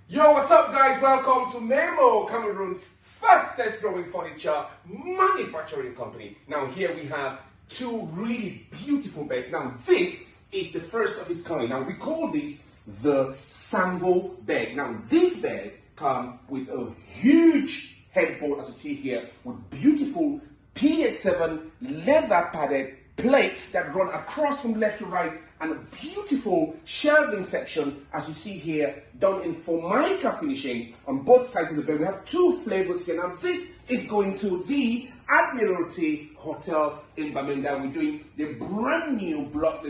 Yo, what's up guys? Welcome to MAIMO, Cameroon's fastest growing furniture manufacturing company. Now here we have two really beautiful beds. Now this is the first of its kind. Now we call this the Sango bed. Now this bed comes with a huge headboard, as you see here, with beautiful PH7 leather padded plates that run across from left to right, and a beautiful shelving section, as you see here, done in Formica finishing on both sides of the bed. We have two flavors here. Now this is going to the Admiralty Hotel in Bamenda. We're doing the brand new block.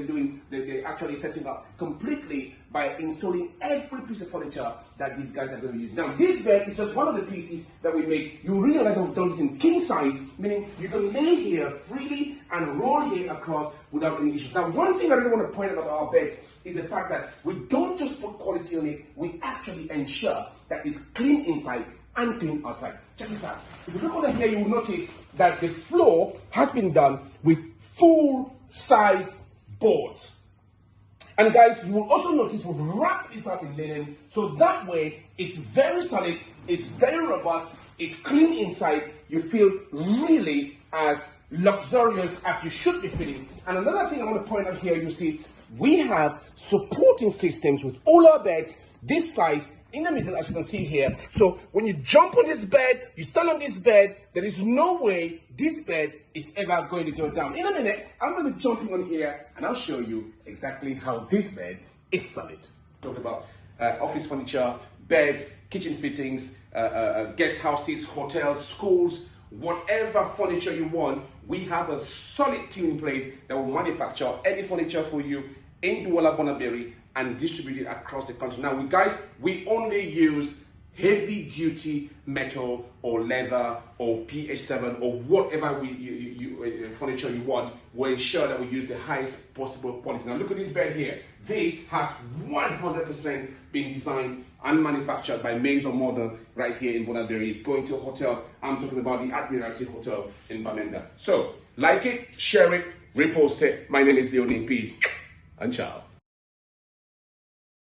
They're actually setting up completely by installing every piece of furniture that these guys are going to use. Now this bed is just one of the pieces that we make. You realize that we've done this in king size, meaning you can lay here freely and roll here across without any issues. Now one thing I really want to point out about our beds is the fact that we don't just put quality on it, we actually ensure that it's clean inside and clean outside. Check this out. If you look over here, you will notice that the floor has been done with full size boards. And guys, you will also notice we've wrapped this up in linen, so that way it's very solid, it's very robust, it's clean inside. You feel really as luxurious as you should be feeling. And another thing I want to point out here, you see, we have supporting systems with all our beds this size in the middle, as you can see here. So when you jump on this bed, you stand on this bed, there is no way this bed is ever going to go down. In a minute, I'm going to be jumping on here and I'll show you exactly how this bed is solid. Talk about office furniture, beds, kitchen fittings, guest houses, hotels, schools, whatever furniture you want, we have a solid team in place that will manufacture any furniture for you in Douala, Bonaberi, and distribute it across the country. Now, we only use heavy duty metal or leather or PH7 or whatever furniture you want. We'll ensure that we use the highest possible quality. Now, look at this bed here. This has 100% been designed and manufactured by MAIMO Model right here in Bonaberi. It's going to a hotel. I'm talking about the Admiralty Hotel in Bamenda. So, like it, share it, repost it. My name is Leonie. Peace and ciao.